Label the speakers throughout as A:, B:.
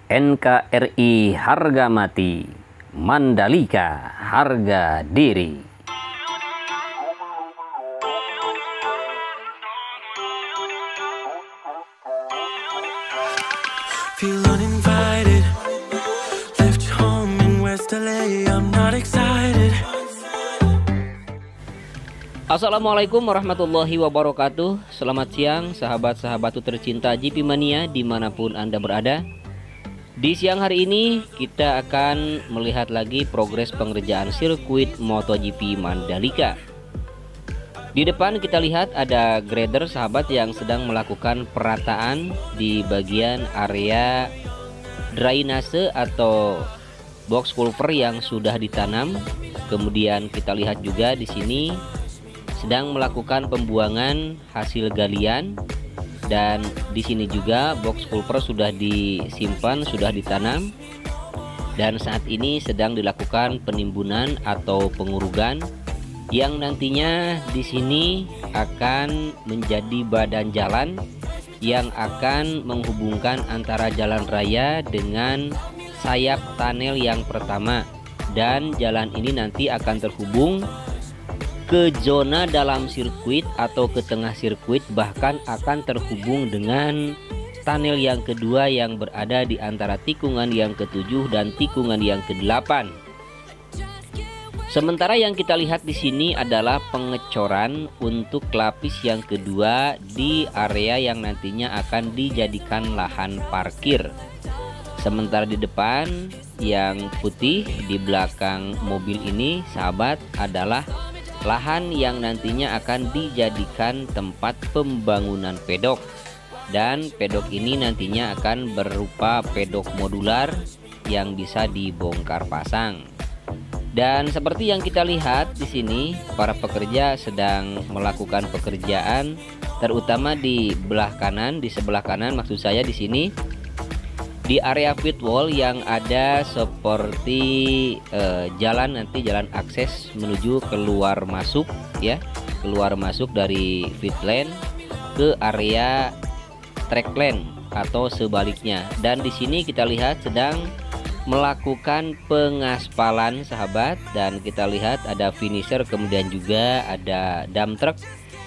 A: NKRI harga mati, Mandalika harga diri.
B: Feel uninvited, left home in West LA, I'm not excited.
C: Assalamualaikum warahmatullahi wabarakatuh. Selamat siang sahabat-sahabatku tercinta GP Mania dimanapun Anda berada. Di siang hari ini kita akan melihat lagi progres pengerjaan sirkuit MotoGP Mandalika. Di depan kita lihat ada grader sahabat yang sedang melakukan perataan di bagian area drainase atau box culvert yang sudah ditanam. Kemudian kita lihat juga di sini sedang melakukan pembuangan hasil galian, dan di sini juga box culvert sudah disimpan, sudah ditanam, dan saat ini sedang dilakukan penimbunan atau pengurugan yang nantinya di sini akan menjadi badan jalan yang akan menghubungkan antara jalan raya dengan sayap tunnel yang pertama, dan jalan ini nanti akan terhubung ke zona dalam sirkuit atau ke tengah sirkuit, bahkan akan terhubung dengan tunnel yang kedua yang berada di antara tikungan yang ke-7 dan tikungan yang ke-8. Sementara yang kita lihat di sini adalah pengecoran untuk lapis yang kedua di area yang nantinya akan dijadikan lahan parkir. Sementara di depan yang putih di belakang mobil ini sahabat adalah lahan yang nantinya akan dijadikan tempat pembangunan pedok, dan pedok ini nantinya akan berupa pedok modular yang bisa dibongkar pasang. Dan seperti yang kita lihat di sini, para pekerja sedang melakukan pekerjaan, terutama di belah kanan, di sebelah kanan maksud saya di sini, di area pit wall yang ada seperti jalan, nanti jalan akses menuju keluar masuk ya, keluar masuk dari pit lane ke area track lane atau sebaliknya. Dan di sini kita lihat sedang melakukan pengaspalan sahabat, dan kita lihat ada finisher, kemudian juga ada dump truck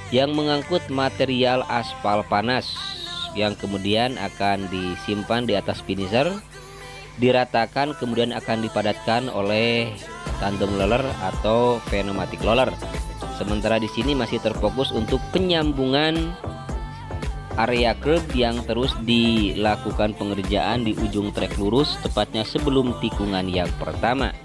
C: yang mengangkut material aspal panas yang kemudian akan disimpan di atas finisher, diratakan, kemudian akan dipadatkan oleh tandem roller atau pneumatic roller. Sementara di sini masih terfokus untuk penyambungan area curb yang terus dilakukan pengerjaan di ujung trek lurus, tepatnya sebelum tikungan yang pertama.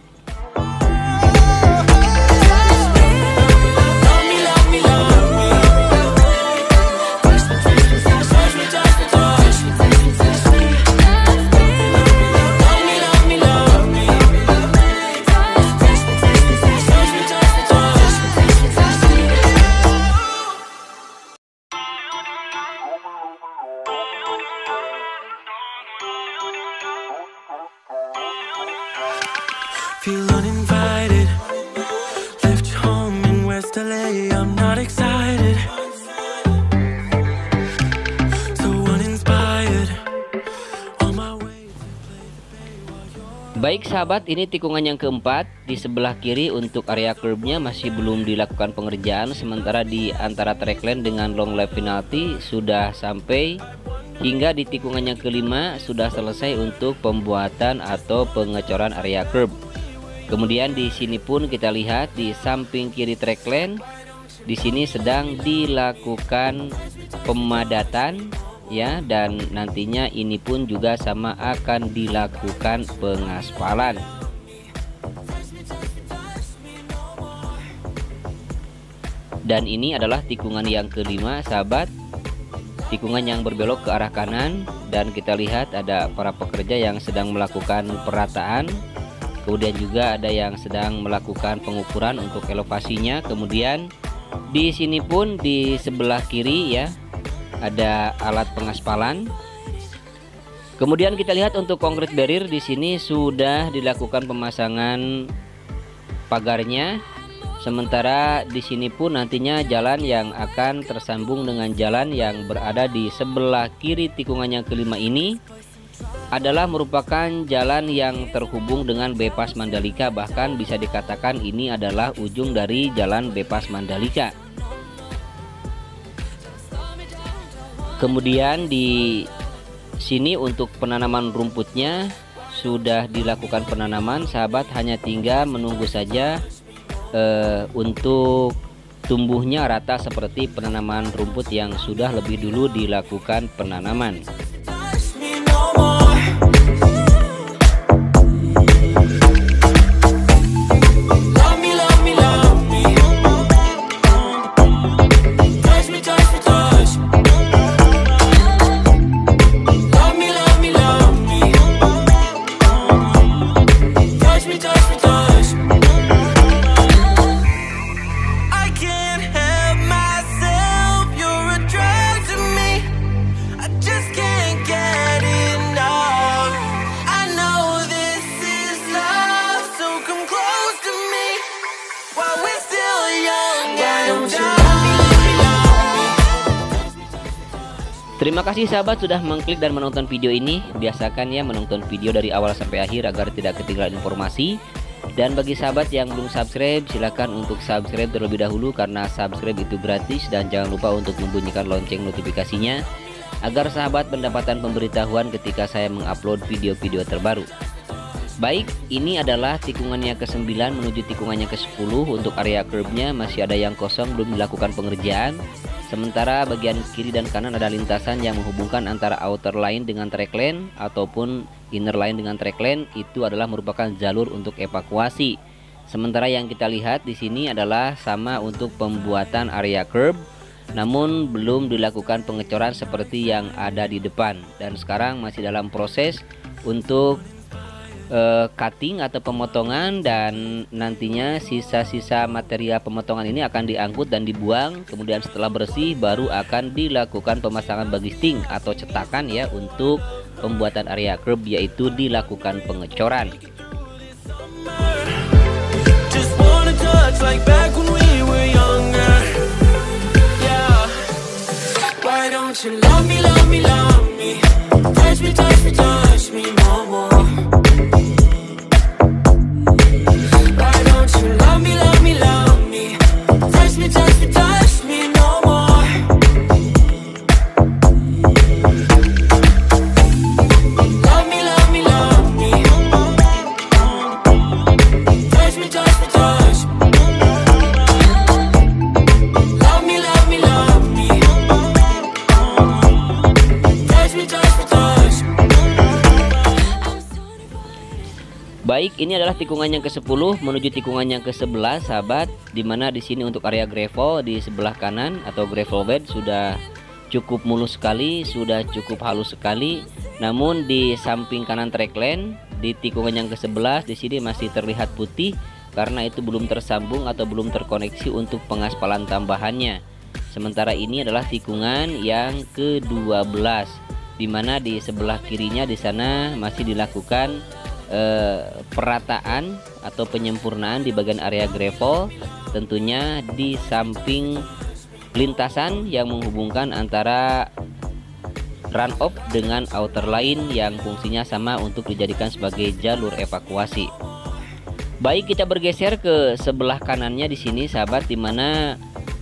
B: Feel uninvited, left home in West LA, I'm not excited. So uninspired, on my way.
C: Baik sahabat, ini tikungan yang keempat. Di sebelah kiri untuk area curbnya masih belum dilakukan pengerjaan, sementara di antara track lane dengan long lap penalty sudah sampai, hingga di tikungan yang kelima sudah selesai untuk pembuatan atau pengecoran area curb. Kemudian di sini pun kita lihat di samping kiri track lane, di sini sedang dilakukan pemadatan ya, dan nantinya ini pun juga sama akan dilakukan pengaspalan. Dan ini adalah tikungan yang kelima sahabat, tikungan yang berbelok ke arah kanan, dan kita lihat ada para pekerja yang sedang melakukan perataan. Kemudian juga ada yang sedang melakukan pengukuran untuk elevasinya. Kemudian di sini pun di sebelah kiri ya ada alat pengaspalan. Kemudian kita lihat untuk concrete barrier di sini sudah dilakukan pemasangan pagarnya. Sementara di sini pun nantinya jalan yang akan tersambung dengan jalan yang berada di sebelah kiri tikungan yang kelima ini adalah merupakan jalan yang terhubung dengan Bypass Mandalika, bahkan bisa dikatakan ini adalah ujung dari jalan Bypass Mandalika. Kemudian di sini untuk penanaman rumputnya sudah dilakukan penanaman, sahabat, hanya tinggal menunggu saja untuk tumbuhnya rata seperti penanaman rumput yang sudah lebih dulu dilakukan penanaman. Terima kasih sahabat sudah mengklik dan menonton video ini. Biasakan ya menonton video dari awal sampai akhir agar tidak ketinggalan informasi. Dan bagi sahabat yang belum subscribe, silakan untuk subscribe terlebih dahulu karena subscribe itu gratis. Dan jangan lupa untuk membunyikan lonceng notifikasinya agar sahabat mendapatkan pemberitahuan ketika saya mengupload video-video terbaru. Baik, ini adalah tikungannya ke-9 menuju tikungannya ke-10. Untuk area curb-nya masih ada yang kosong, belum dilakukan pengerjaan. Sementara bagian kiri dan kanan ada lintasan yang menghubungkan antara outer line dengan track lane ataupun inner line dengan track lane. Itu adalah merupakan jalur untuk evakuasi. Sementara yang kita lihat di sini adalah sama untuk pembuatan area curb, namun belum dilakukan pengecoran seperti yang ada di depan. Dan sekarang masih dalam proses untuk cutting atau pemotongan, dan nantinya sisa-sisa material pemotongan ini akan diangkut dan dibuang. Kemudian setelah bersih baru akan dilakukan pemasangan bagisting atau cetakan ya untuk pembuatan area curb, yaitu dilakukan pengecoran. Baik, ini adalah tikungan yang ke-10 menuju tikungan yang ke-11 sahabat, dimana di sini untuk area gravel di sebelah kanan atau gravel bed sudah cukup mulus sekali, sudah cukup halus sekali. Namun di samping kanan track lane di tikungan yang ke-11 di sini masih terlihat putih karena itu belum tersambung atau belum terkoneksi untuk pengaspalan tambahannya. Sementara ini adalah tikungan yang ke-12, dimana di sebelah kirinya di sana masih dilakukan perataan atau penyempurnaan di bagian area gravel, tentunya di samping lintasan yang menghubungkan antara run off dengan outer line yang fungsinya sama untuk dijadikan sebagai jalur evakuasi. Baik, kita bergeser ke sebelah kanannya di sini sahabat, dimana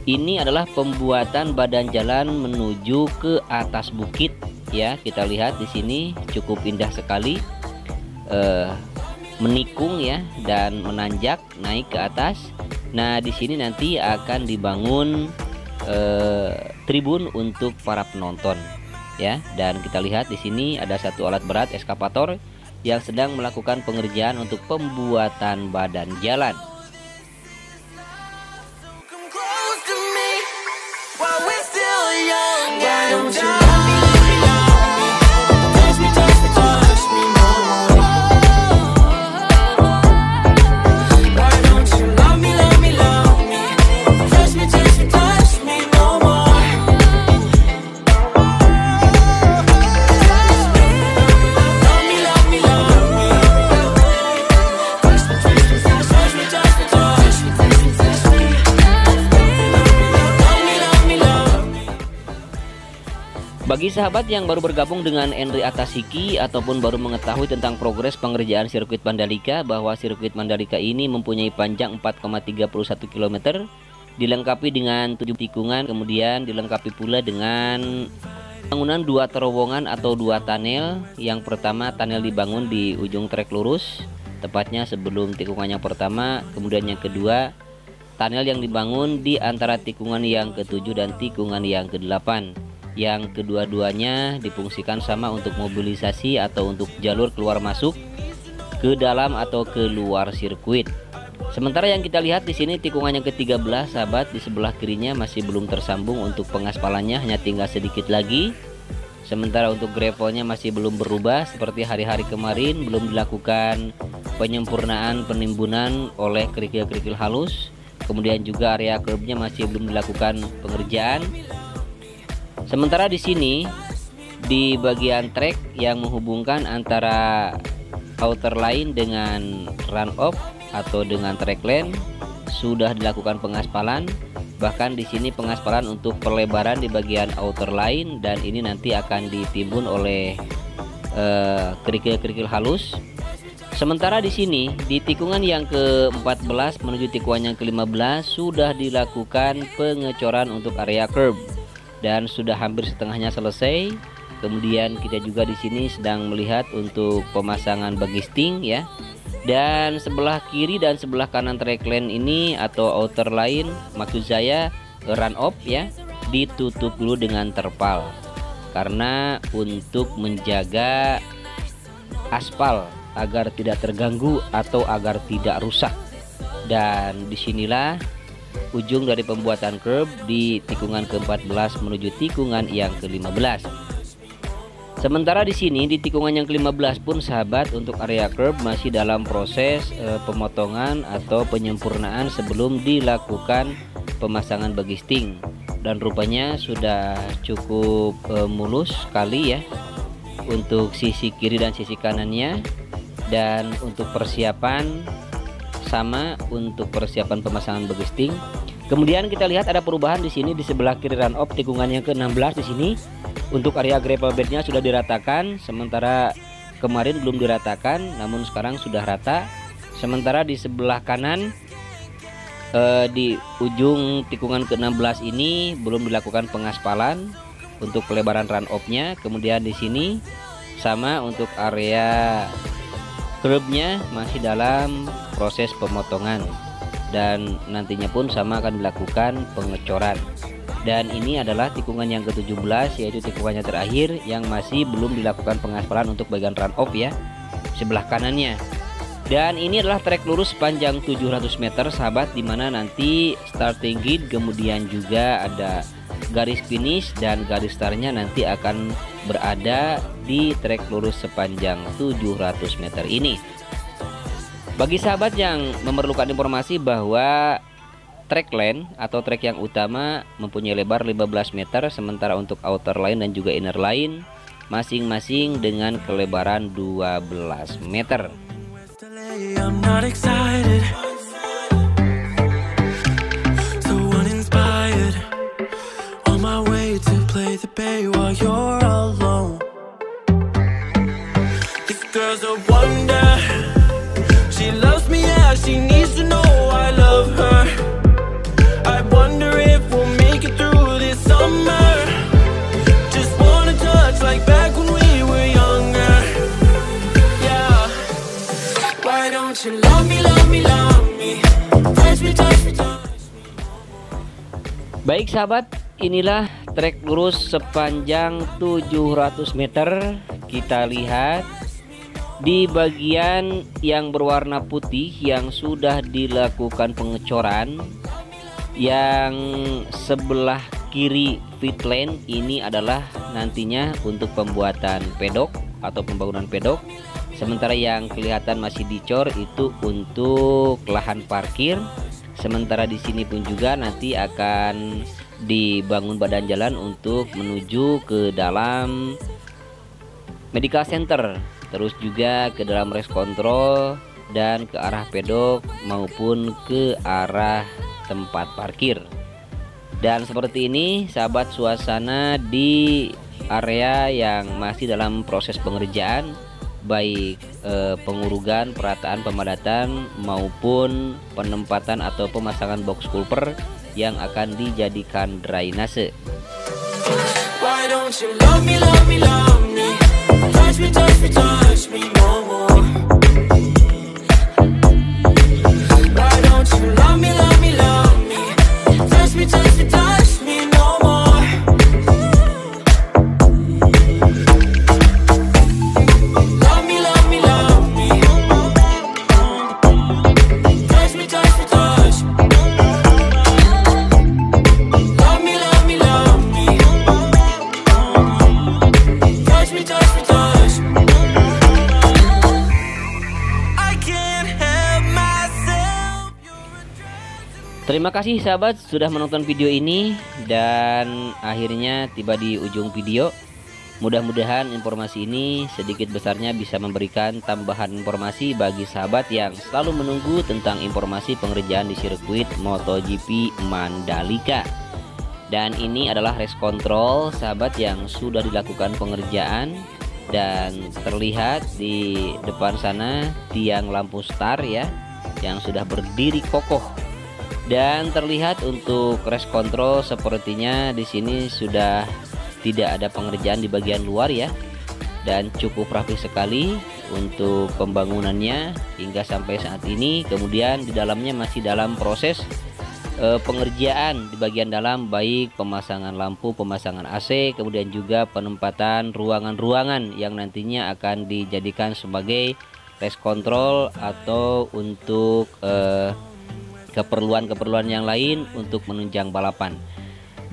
C: ini adalah pembuatan badan jalan menuju ke atas bukit ya. Kita lihat di sini cukup indah sekali, menikung ya dan menanjak naik ke atas. Nah, di sini nanti akan dibangun tribun untuk para penonton ya. Dan kita lihat di sini ada satu alat berat eskavator yang sedang melakukan pengerjaan untuk pembuatan badan jalan. Bagi sahabat yang baru bergabung dengan Henry Atasiki ataupun baru mengetahui tentang progres pengerjaan sirkuit Mandalika, bahwa sirkuit Mandalika ini mempunyai panjang 4,31 km, dilengkapi dengan 7 tikungan, kemudian dilengkapi pula dengan bangunan 2 terowongan atau 2 tunnel. Yang pertama, tunnel dibangun di ujung trek lurus, tepatnya sebelum tikungan yang pertama. Kemudian yang kedua, tunnel yang dibangun di antara tikungan yang ke-7 dan tikungan yang ke-8, yang kedua-duanya difungsikan sama untuk mobilisasi atau untuk jalur keluar masuk ke dalam atau ke luar sirkuit. Sementara yang kita lihat di sini tikungan yang ke-13 sahabat, di sebelah kirinya masih belum tersambung untuk pengaspalannya, hanya tinggal sedikit lagi. Sementara untuk gravelnya masih belum berubah seperti hari-hari kemarin, belum dilakukan penyempurnaan penimbunan oleh kerikil-kerikil halus. Kemudian juga area curbnya masih belum dilakukan pengerjaan. Sementara di sini di bagian trek yang menghubungkan antara outer line dengan run off atau dengan track lane sudah dilakukan pengaspalan. Bahkan di sini pengaspalan untuk perlebaran di bagian outer line, dan ini nanti akan ditimbun oleh kerikil-kerikil halus. Sementara di sini di tikungan yang ke-14 menuju tikungan yang ke-15 sudah dilakukan pengecoran untuk area curb dan sudah hampir setengahnya selesai. Kemudian kita juga di sini sedang melihat untuk pemasangan bagisting ya. Dan sebelah kiri dan sebelah kanan track lane ini atau outer line, maksud saya run off ya, ditutup dulu dengan terpal karena untuk menjaga aspal agar tidak terganggu atau agar tidak rusak. Dan disinilah ujung dari pembuatan curb di tikungan ke-14 menuju tikungan yang ke-15. Sementara di sini di tikungan yang ke-15 pun sahabat, untuk area curb masih dalam proses pemotongan atau penyempurnaan sebelum dilakukan pemasangan bagisting, dan rupanya sudah cukup mulus sekali ya untuk sisi kiri dan sisi kanannya. Dan untuk persiapan sama untuk persiapan pemasangan bagisting. Kemudian kita lihat ada perubahan di sini di sebelah kiri run off tikungan yang ke-16. Di sini untuk area gravel bednya sudah diratakan, sementara kemarin belum diratakan, namun sekarang sudah rata. Sementara di sebelah kanan di ujung tikungan ke-16 ini belum dilakukan pengaspalan untuk pelebaran run off-nya. Kemudian di sini sama untuk area curbnya masih dalam proses pemotongan, dan nantinya pun sama akan dilakukan pengecoran. Dan ini adalah tikungan yang ke-17, yaitu tikungannya terakhir yang masih belum dilakukan pengaspalan untuk bagian run off ya, sebelah kanannya. Dan ini adalah trek lurus sepanjang 700 meter sahabat, dimana nanti starting gate, kemudian juga ada garis finish dan garis startnya nanti akan berada di trek lurus sepanjang 700 meter ini. Bagi sahabat yang memerlukan informasi bahwa track lane atau trek yang utama mempunyai lebar 15 meter, sementara untuk outer line dan juga inner line masing-masing dengan kelebaran 12 meter.
B: I'm not excited, so uninspired, on my way to play the bay while you're alone. This girl's a wonder, she loves me, yeah, she needs to know I love her. I wonder if we'll make it through this summer. Just wanna touch like back when we were younger. Yeah, why don't you love me, love me, love me, touch me, touch me, touch me.
C: Baik sahabat, inilah trek lurus sepanjang 700 meter. Kita lihat di bagian yang berwarna putih yang sudah dilakukan pengecoran, yang sebelah kiri pit lane ini adalah nantinya untuk pembuatan pedok atau pembangunan pedok. Sementara yang kelihatan masih dicor itu untuk lahan parkir. Sementara di sini pun juga nanti akan dibangun badan jalan untuk menuju ke dalam medical center, terus juga ke dalam race control dan ke arah pedok maupun ke arah tempat parkir. Dan seperti ini sahabat suasana di area yang masih dalam proses pengerjaan, baik pengurugan, perataan, pemadatan maupun penempatan atau pemasangan box culvert yang akan dijadikan drainase.
B: Why don't you love me, love me, love me? Touch me, touch me, touch me no more. Why don't you love me, love me, love me? Touch me, touch me, touch me no more. Love me, love me, love me. Touch me, touch me, touch me. Love me, love me, love me. Touch me, touch me, touch me. I can't help myself.
C: Terima kasih sahabat sudah menonton video ini, dan akhirnya tiba di ujung video. Mudah-mudahan informasi ini sedikit besarnya bisa memberikan tambahan informasi bagi sahabat yang selalu menunggu tentang informasi pengerjaan di sirkuit MotoGP Mandalika. Dan ini adalah race control sahabat yang sudah dilakukan pengerjaan, dan terlihat di depan sana tiang lampu star ya yang sudah berdiri kokoh. Dan terlihat untuk race control sepertinya di sini sudah tidak ada pengerjaan di bagian luar ya, dan cukup rapi sekali untuk pembangunannya hingga sampai saat ini. Kemudian di dalamnya masih dalam proses pengerjaan di bagian dalam, baik pemasangan lampu, pemasangan AC, kemudian juga penempatan ruangan-ruangan yang nantinya akan dijadikan sebagai race control atau untuk keperluan-keperluan yang lain untuk menunjang balapan.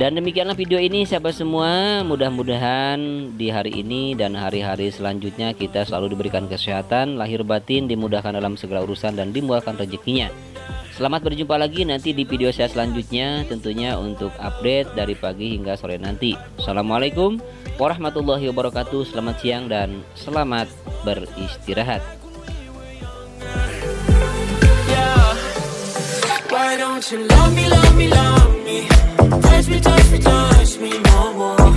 C: Dan demikianlah video ini sahabat semua. Mudah-mudahan di hari ini dan hari-hari selanjutnya kita selalu diberikan kesehatan lahir batin, dimudahkan dalam segala urusan dan dimurahkan rezekinya. Selamat berjumpa lagi nanti di video saya selanjutnya, tentunya untuk update dari pagi hingga sore nanti. Assalamualaikum warahmatullahi wabarakatuh. Selamat siang dan selamat beristirahat.
B: Why don't you love me, love me, love me? Touch me, touch me, touch me no more.